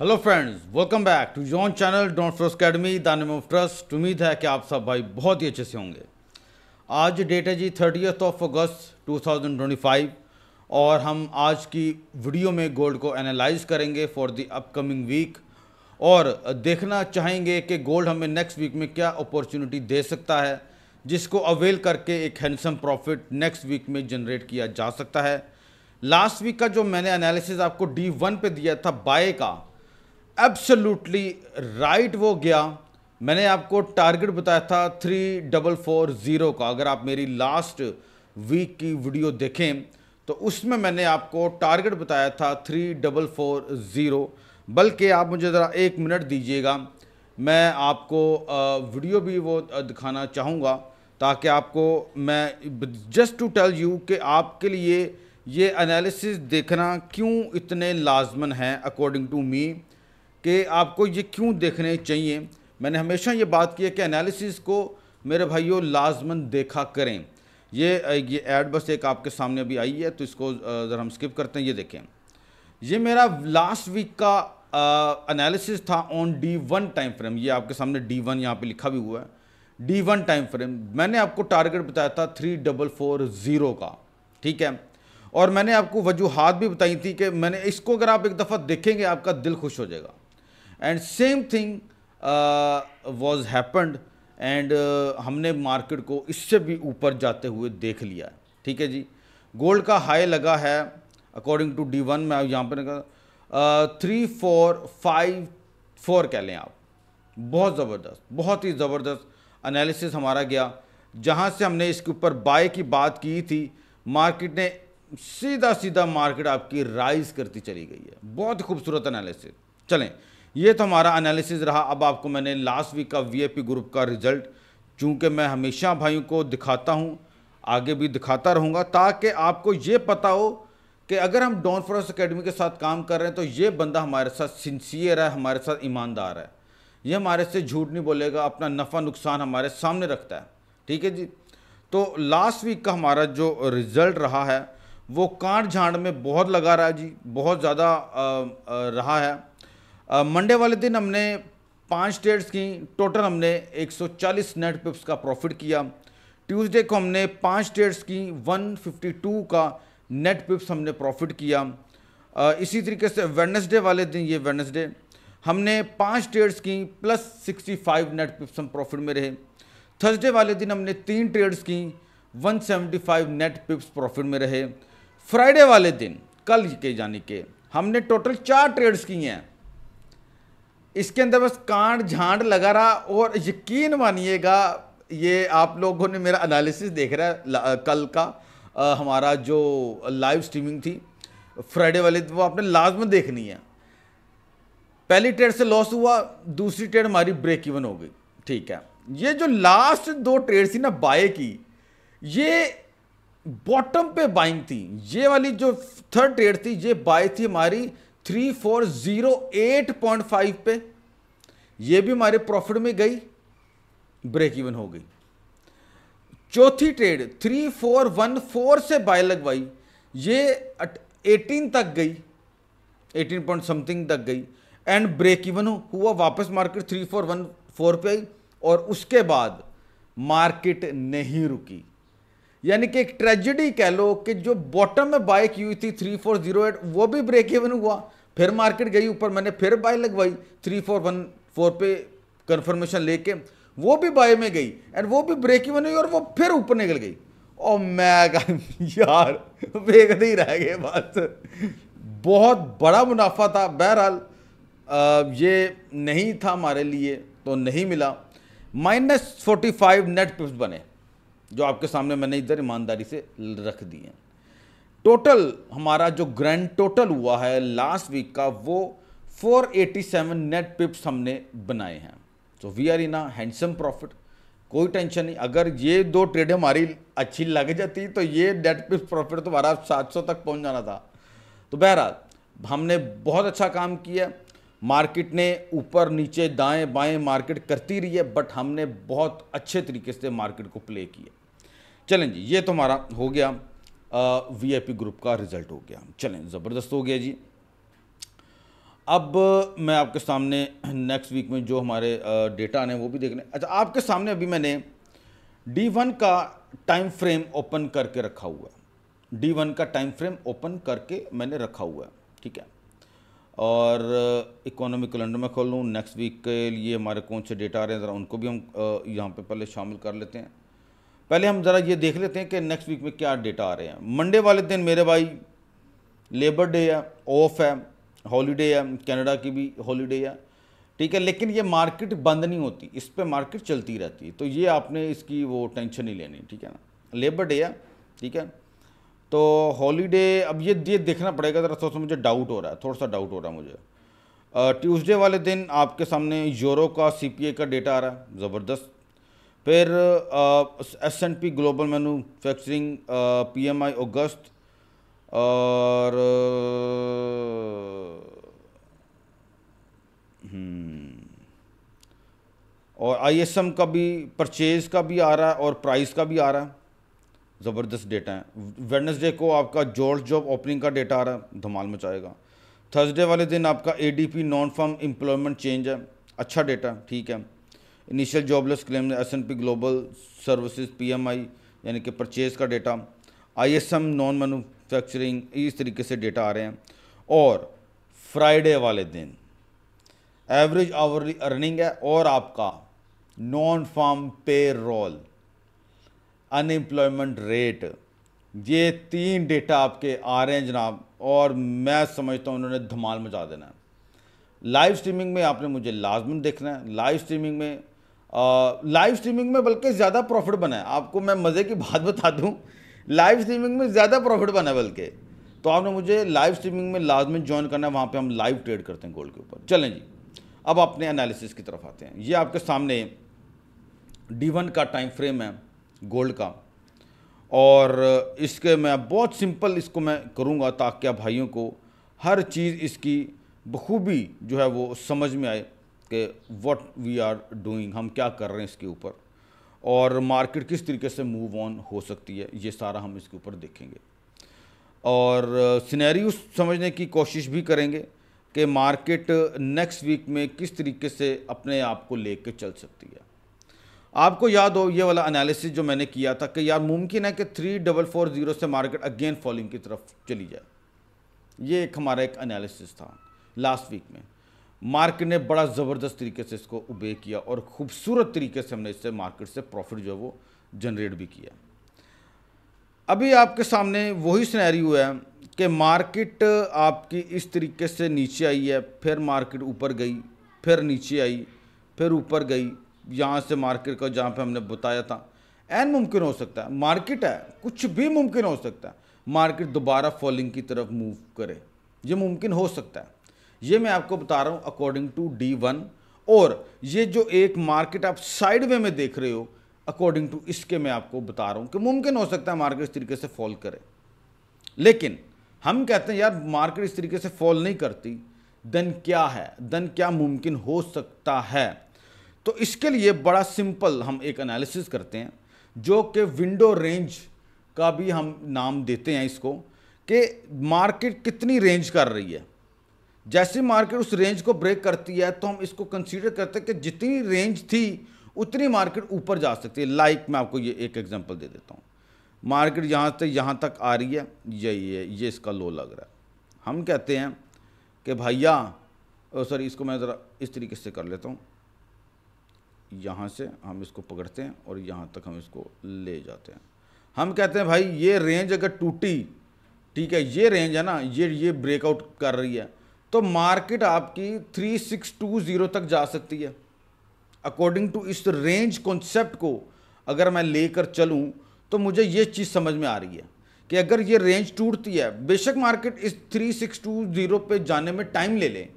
Hello friends, welcome back to your channel don't for academy the name of trust. उम्मीद है कि आप सब भाई बहुत ही अच्छे से होंगे। आज डेट है जी 30 अगस्त 2025 और हम आज की वीडियो में गोल्ड को एनालाइज करेंगे फॉर द अपकमिंग वीक और देखना चाहेंगे कि गोल्ड हमें नेक्स्ट वीक में क्या अपॉर्चुनिटी दे सकता है, जिसको अवेल करके एक हैंडसम प्रॉफिट नेक्स्ट वीक में जनरेट किया जा सकता है। लास्ट वीक का जो मैंने एनालिसिस आपको D1 पे दिया था बाय का, एब्सोल्युटली राइट वो गया। मैंने आपको टारगेट बताया था 3440 का। अगर आप मेरी लास्ट वीक की वीडियो देखें तो उसमें मैंने आपको टारगेट बताया था 3440। बल्कि आप मुझे ज़रा 1 मिनट दीजिएगा, मैं आपको वीडियो भी वो दिखाना चाहूँगा ताकि आपको मैं जस्ट टू टेल यू कि आपके लिए ये एनालिसिस देखना क्यों इतने लाजमन हैं अकॉर्डिंग टू मी, कि आपको ये क्यों देखने चाहिए। मैंने हमेशा ये बात की है कि एनालिसिस को मेरे भाइयों लाजमन देखा करें। ये ऐड बस एक आपके सामने अभी आई है तो इसको ज़रा हम स्किप करते हैं। ये देखें, ये मेरा लास्ट वीक का एनालिसिस था ऑन D1 टाइम फ्रेम। ये आपके सामने D1 यहाँ पे लिखा भी हुआ है, D1 टाइम फ्रेम। मैंने आपको टारगेट बताया था 3440 का, ठीक है। और मैंने आपको वजूहात भी बताई थी कि मैंने इसको अगर आप एक दफ़ा देखेंगे आपका दिल खुश हो जाएगा। And same thing was happened and हमने मार्केट को इससे भी ऊपर जाते हुए देख लिया है, ठीक है जी। गोल्ड का हाई लगा है अकॉर्डिंग टू D1 में, यहाँ पर 3454 कह लें आप। बहुत ज़बरदस्त, बहुत ही ज़बरदस्त एनालिसिस हमारा गया। जहाँ से हमने इसके ऊपर बाय की बात की थी, मार्केट ने सीधा सीधा मार्केट आपकी राइज करती चली गई है। बहुत खूबसूरत एनालिसिस। चलें, ये तो हमारा एनालिसिस रहा। अब आपको मैंने लास्ट वीक का VIP ग्रुप का रिजल्ट, चूँकि मैं हमेशा भाइयों को दिखाता हूँ, आगे भी दिखाता रहूँगा, ताकि आपको ये पता हो कि अगर हम डॉन फॉरेस्ट अकेडमी के साथ काम कर रहे हैं तो ये बंदा हमारे साथ सिंसियर है, हमारे साथ ईमानदार है, ये हमारे से झूठ नहीं बोलेगा, अपना नफ़ा नुकसान हमारे सामने रखता है, ठीक है जी। तो लास्ट वीक का हमारा जो रिज़ल्ट रहा है वो कांट झांट में बहुत लगा रहा है जी, बहुत ज़्यादा रहा है। मंडे वाले दिन हमने 5 ट्रेड्स की, टोटल हमने 140 नेट पिप्स का प्रॉफिट किया। ट्यूसडे को हमने 5 ट्रेड्स की, 152 का नेट पिप्स हमने प्रॉफिट किया। इसी तरीके से वेडनेसडे वाले दिन, ये वेडनेसडे हमने 5 ट्रेड्स की प्लस 65 नेट पिप्स हम प्रॉफिट में रहे। थर्सडे वाले दिन हमने 3 ट्रेड्स की, 175 नेट पिप्स प्रॉफिट में रहे। फ्राइडे वाले दिन, कल के जाने के, हमने टोटल 4 ट्रेड्स की हैं। इसके अंदर बस कांट झांट लगा रहा। और यकीन मानिएगा, ये आप लोगों ने मेरा एनालिसिस देख रहा है कल का, हमारा जो लाइव स्ट्रीमिंग थी फ्राइडे वाले, वो आपने लाजमन देखनी है। पहली ट्रेड से लॉस हुआ, दूसरी ट्रेड हमारी ब्रेक इवन हो गई, ठीक है। ये जो लास्ट 2 ट्रेड थी ना बाय की, ये बॉटम पे बाइंग थी। ये वाली जो थर्ड ट्रेड थी ये बाय थी हमारी 3408.5 पे, ये भी हमारे प्रॉफिट में गई, ब्रेक इवन हो गई। चौथी ट्रेड 3414 से बाय लगवाई, ये 18 तक गई, 18 पॉइंट समथिंग तक गई एंड ब्रेक इवन हुआ। वापस मार्केट 3414 पे आई और उसके बाद मार्केट नहीं रुकी। यानी कि एक ट्रेजेडी कह लो कि जो बॉटम में बाय की हुई थी 3408, वो भी ब्रेक इवन हुआ, फिर मार्केट गई ऊपर, मैंने फिर बाय लगवाई 3414 पे कंफर्मेशन लेके, वो भी बाय में गई एंड वो भी ब्रेक इवन हुई और वो फिर ऊपर निकल गई। और मैं यार देखते ही रह गए, बस बहुत बड़ा मुनाफा था। बहरहाल ये नहीं था हमारे लिए तो नहीं मिला। -45 नेट पिप्स बने, जो आपके सामने मैंने इधर ईमानदारी से रख दिए। टोटल हमारा जो ग्रैंड टोटल हुआ है लास्ट वीक का, वो 487 नेट पिप्स हमने बनाए हैं। So we are in a handsome profit. कोई टेंशन नहीं, अगर ये 2 ट्रेड हमारी अच्छी लग जाती तो ये नेट पिप्स प्रॉफिट तो हमारा 700 तक पहुंच जाना था। तो बहरहाल हमने बहुत अच्छा काम किया। मार्केट ने ऊपर नीचे दाएं बाएं मार्केट करती रही है, बट हमने बहुत अच्छे तरीके से मार्केट को प्ले किया। चलें जी, ये तो हमारा हो गया, VIP ग्रुप का रिजल्ट हो गया। चलें, ज़बरदस्त हो गया जी। अब मैं आपके सामने नेक्स्ट वीक में जो हमारे डेटा आने हैं वो भी देखने। अच्छा, आपके सामने अभी मैंने D1 का टाइम फ्रेम ओपन करके रखा हुआ है। D1 का टाइम फ्रेम ओपन करके मैंने रखा हुआ है, ठीक है। और इकोनॉमिक कैलेंडर में खोल लूँ, नेक्स्ट वीक के लिए हमारे कौन से डेटा आ रहे हैं ज़रा उनको भी हम यहाँ पे पहले शामिल कर लेते हैं। पहले हम ज़रा ये देख लेते हैं कि नेक्स्ट वीक में क्या डेटा आ रहे हैं। मंडे वाले दिन मेरे भाई लेबर डे है, ऑफ है, हॉलीडे है, कनाडा की भी हॉलीडे है, ठीक है। लेकिन ये मार्केट बंद नहीं होती, इस पे मार्केट चलती रहती है, तो ये आपने इसकी वो टेंशन नहीं लेनी, ठीक है ना। लेबर डे है, ठीक है। तो हॉलीडे, अब ये देखना पड़ेगा ज़रा, थोड़ा सा मुझे डाउट हो रहा है, थोड़ा सा डाउट हो रहा है मुझे। ट्यूसडे वाले दिन आपके सामने यूरो का CPI का डेटा आ रहा है, ज़बरदस्त। फिर S&P ग्लोबल मैन्युफैक्चरिंग PMI अगस्त, और ISM का भी, परचेज का भी आ रहा है और प्राइस का भी आ रहा है, ज़बरदस्त डेटा है। वेडनेसडे को आपका जॉर्ज जॉब ओपनिंग का डेटा आ रहा है, धमाल मचाएगा। थर्सडे वाले दिन आपका ADP non farm employment change है, अच्छा डेटा, ठीक है। Initial jobless claim, S&P global services PMI यानी कि परचेज का डेटा, ISM नॉन मैन्युफैक्चरिंग, इस तरीके से डेटा आ रहे हैं। और फ्राइडे वाले दिन एवरेज आवरली अर्निंग है और आपका नॉन फार्म पे रोल, अनएम्प्लॉयमेंट रेट, ये 3 डेटा आपके आ रहे हैं जनाब, और मैं समझता हूँ उन्होंने धमाल मचा देना है। लाइव स्ट्रीमिंग में आपने मुझे लाजमन देखना है। लाइव स्ट्रीमिंग में बल्कि ज़्यादा प्रॉफिट बना है, आपको मैं मज़े की बात बता दूं, लाइव स्ट्रीमिंग में ज़्यादा प्रॉफिट बना है बल्कि। तो आपने मुझे लाइव स्ट्रीमिंग में लाजमन ज्वाइन करना है, वहाँ पे हम लाइव ट्रेड करते हैं गोल्ड के ऊपर। चलें जी, अब अपने एनालिसिस की तरफ आते हैं। ये आपके सामने D1 का टाइम फ्रेम है गोल्ड का, और इसके मैं बहुत सिंपल इसको मैं करूँगा ताकि आप भाइयों को हर चीज़ इसकी बखूबी जो है वो समझ में आए कि व्हाट वी आर डूइंग, हम क्या कर रहे हैं इसके ऊपर, और मार्केट किस तरीके से मूव ऑन हो सकती है, ये सारा हम इसके ऊपर देखेंगे। और सिनेरियो समझने की कोशिश भी करेंगे कि मार्केट नेक्स्ट वीक में किस तरीके से अपने आप को लेकर चल सकती है। आपको याद हो ये वाला एनालिसिस जो मैंने किया था कि यार मुमकिन है कि 3440 से मार्केट अगेन फॉलिंग की तरफ चली जाए। ये एक हमारा एक एनालिसिस था लास्ट वीक में। मार्केट ने बड़ा ज़बरदस्त तरीके से इसको उबे किया और खूबसूरत तरीके से हमने इससे मार्केट से प्रॉफिट जो है वो जनरेट भी किया। अभी आपके सामने वही सिनेरियो है कि मार्केट आपकी इस तरीके से नीचे आई है, फिर मार्केट ऊपर गई, फिर नीचे आई, फिर ऊपर गई। यहाँ से मार्केट का जहाँ पे हमने बताया था एन मुमकिन हो सकता है, मार्केट है कुछ भी मुमकिन हो सकता है, मार्केट दोबारा फॉलिंग की तरफ मूव करे, ये मुमकिन हो सकता है। ये मैं आपको बता रहा हूँ अकॉर्डिंग टू D1, और ये जो एक मार्केट आप साइड वे में देख रहे हो अकॉर्डिंग टू इसके मैं आपको बता रहा हूँ कि मुमकिन हो सकता है मार्केट इस तरीके से फॉल करे। लेकिन हम कहते हैं यार मार्केट इस तरीके से फॉल नहीं करती, देन क्या है, देन क्या मुमकिन हो सकता है। तो इसके लिए बड़ा सिंपल हम एक एनालिसिस करते हैं जो कि विंडो रेंज का भी हम नाम देते हैं इसको, कि मार्केट कितनी रेंज कर रही है। जैसे मार्केट उस रेंज को ब्रेक करती है तो हम इसको कंसीडर करते हैं कि जितनी रेंज थी उतनी मार्केट ऊपर जा सकती है। लाइक मैं आपको ये एक एग्जांपल दे देता हूँ, मार्केट यहाँ से यहाँ तक आ रही है, ये इसका लो लग रहा है। हम कहते हैं कि भैया सॉरी, इसको मैं ज़रा इस तरीके से कर लेता हूँ, यहाँ से हम इसको पकड़ते हैं और यहाँ तक हम इसको ले जाते हैं। हम कहते हैं भाई ये रेंज अगर टूटी, ठीक है, ये रेंज है ना, ये ब्रेकआउट कर रही है, तो मार्केट आपकी 3620 तक जा सकती है। अकॉर्डिंग टू इस रेंज कॉन्सेप्ट को अगर मैं लेकर चलूं तो मुझे ये चीज़ समझ में आ रही है कि अगर ये रेंज टूटती है, बेशक मार्केट इस 3620 पे जाने में टाइम ले ले,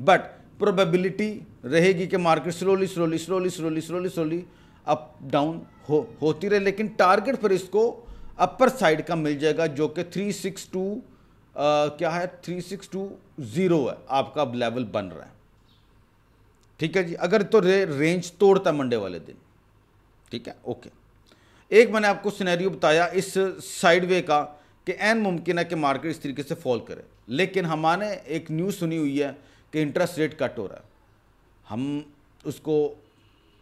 बट प्रोबेबिलिटी रहेगी कि मार्केट स्लोली अप डाउन होती रहे, लेकिन टारगेट पर इसको अपर साइड का मिल जाएगा जो कि 362 क्या है 3620 है, आपका लेवल बन रहा है। ठीक है जी, अगर तो रेंज तोड़ता है मंडे वाले दिन, ठीक है, ओके। एक मैंने आपको सिनेरियो बताया इस साइडवे का कि एन मुमकिन है कि मार्केट इस तरीके से फॉल करे, लेकिन हमारे एक न्यूज़ सुनी हुई है कि इंटरेस्ट रेट कट हो रहा है, हम उसको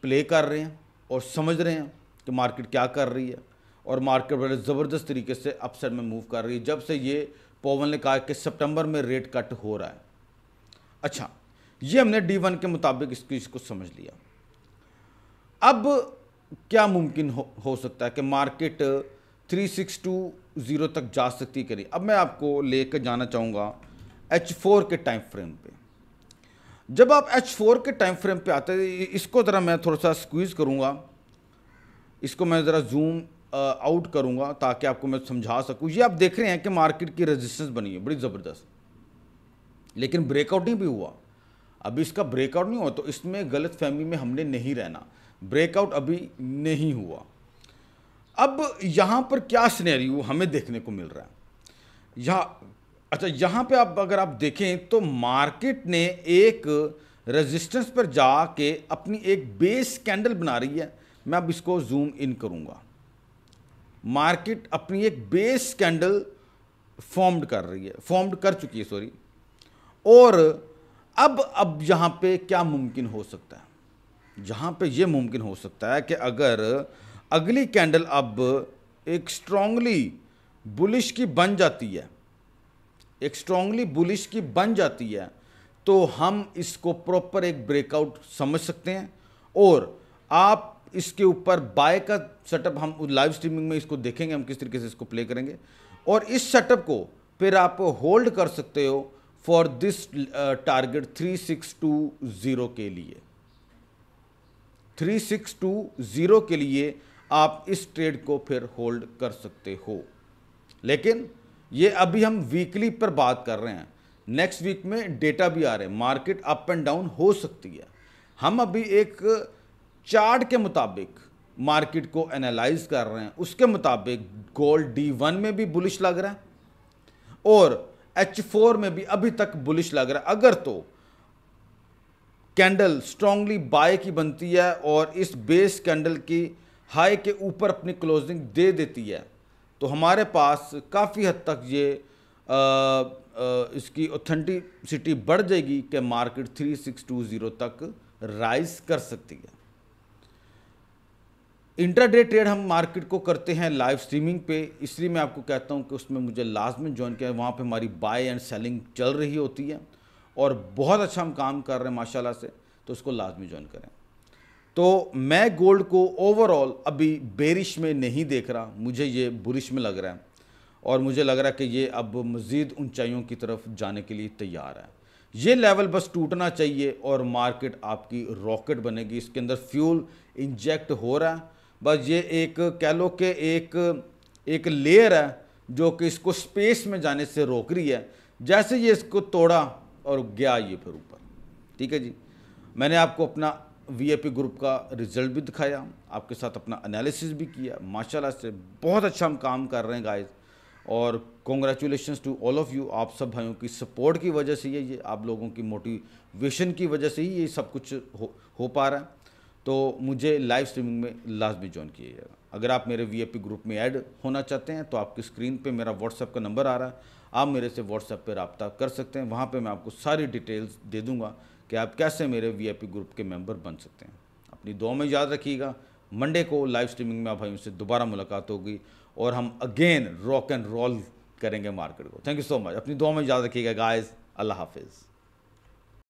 प्ले कर रहे हैं और समझ रहे हैं कि मार्केट क्या कर रही है, और मार्केट बड़े ज़बरदस्त तरीके से अपसाइड में मूव कर रही है जब से ये पॉवेल ने कहा कि सितंबर में रेट कट हो रहा है। अच्छा, ये हमने D1 के मुताबिक इसको समझ लिया। अब क्या मुमकिन हो सकता है कि मार्केट 3620 तक जा सकती है कि नहीं। अब मैं आपको लेकर जाना चाहूँगा H4 के टाइम फ्रेम पे। जब आप H4 के टाइम फ्रेम पे आते हैं, इसको ज़रा मैं थोड़ा सा स्क्वीज़ करूँगा, इसको मैं ज़रा जूम आउट करूँगा ताकि आपको मैं समझा सकूँ। ये आप देख रहे हैं कि मार्केट की रेजिस्टेंस बनी है बड़ी ज़बरदस्त, लेकिन ब्रेकआउट नहीं भी हुआ। अभी इसका ब्रेकआउट नहीं हुआ तो इसमें गलत फहमी में हमने नहीं रहना, ब्रेकआउट अभी नहीं हुआ। अब यहाँ पर क्या सिनेरियो हमें देखने को मिल रहा है यहाँ। अच्छा, यहाँ पे आप अगर आप देखें तो मार्केट ने एक रेजिस्टेंस पर जाके अपनी एक बेस कैंडल बना रही है। मैं अब इसको जूम इन करूँगा। मार्केट अपनी एक बेस कैंडल फॉर्म्ड कर चुकी है, सॉरी। और अब यहाँ पे क्या मुमकिन हो सकता है, यहाँ पे ये मुमकिन हो सकता है कि अगर अगली कैंडल अब एक स्ट्रांगली बुलिश की बन जाती है, एक स्ट्रांगली बुलिश की बन जाती है, तो हम इसको प्रॉपर एक ब्रेकआउट समझ सकते हैं। और आप इसके ऊपर बाय का सेटअप, हम लाइव स्ट्रीमिंग में इसको देखेंगे हम किस तरीके से इसको प्ले करेंगे, और इस सेटअप को फिर आप होल्ड कर सकते हो फॉर दिस टारगेट 3620 के लिए। 3620 के लिए आप इस ट्रेड को फिर होल्ड कर सकते हो। लेकिन ये अभी हम वीकली पर बात कर रहे हैं, नेक्स्ट वीक में डेटा भी आ रहे हैं, मार्केट अप एंड डाउन हो सकती है। हम अभी एक चार्ट के मुताबिक मार्केट को एनालाइज कर रहे हैं, उसके मुताबिक गोल्ड D1 में भी बुलिश लग रहा है और H4 में भी अभी तक बुलिश लग रहा है। अगर तो कैंडल स्ट्रांगली बाय की बनती है और इस बेस कैंडल की हाई के ऊपर अपनी क्लोजिंग दे देती है, तो हमारे पास काफ़ी हद तक ये इसकी ऑथेंटिसिटी बढ़ जाएगी कि मार्केट 3620 तक राइज कर सकती है। इंट्राडे ट्रेड हम मार्केट को करते हैं लाइव स्ट्रीमिंग पे, इसलिए मैं आपको कहता हूं कि उसमें मुझे लाजमी ज्वाइन किया। वहाँ पे हमारी बाय एंड सेलिंग चल रही होती है और बहुत अच्छा हम काम कर रहे हैं माशाल्लाह से, तो उसको लाजमी ज्वाइन करें। तो मैं गोल्ड को ओवरऑल अभी बेरिश में नहीं देख रहा, मुझे ये बुलिश में लग रहा है और मुझे लग रहा है कि ये अब मज़ीद ऊंचाइयों की तरफ जाने के लिए तैयार है। ये लेवल बस टूटना चाहिए और मार्केट आपकी रॉकेट बनेगी। इसके अंदर फ्यूल इंजेक्ट हो रहा है, बस ये एक कह लो कि एक लेयर है जो कि इसको स्पेस में जाने से रोक रही है। जैसे ये इसको तोड़ा और गया ये फिर ऊपर। ठीक है जी, मैंने आपको अपना VIP ग्रुप का रिजल्ट भी दिखाया, आपके साथ अपना एनालिसिस भी किया। माशाल्लाह से बहुत अच्छा हम काम कर रहे हैं गाइस, और congratulations to all of you. आप सब भाइयों की सपोर्ट की वजह से ये आप लोगों की मोटिवेशन की वजह से ही ये सब कुछ हो पा रहा है। तो मुझे लाइव स्ट्रीमिंग में लाजमी ज्वाइन कीजिएगा। अगर आप मेरे VIP ग्रुप में ऐड होना चाहते हैं तो आपकी स्क्रीन पे मेरा व्हाट्सएप का नंबर आ रहा है, आप मेरे से व्हाट्सएप पे रब्ता कर सकते हैं। वहाँ पे मैं आपको सारी डिटेल्स दे दूँगा कि आप कैसे मेरे VIP ग्रुप के मेंबर बन सकते हैं। अपनी दुआ में याद रखिएगा, मंडे को लाइव स्ट्रीमिंग में आप भाइयों से दोबारा मुलाकात होगी और हम अगेन रॉक एंड रोल करेंगे मार्केट को। थैंक यू सो मच, अपनी दुआ में याद रखिएगा गाइस। अल्लाह हाफिज़।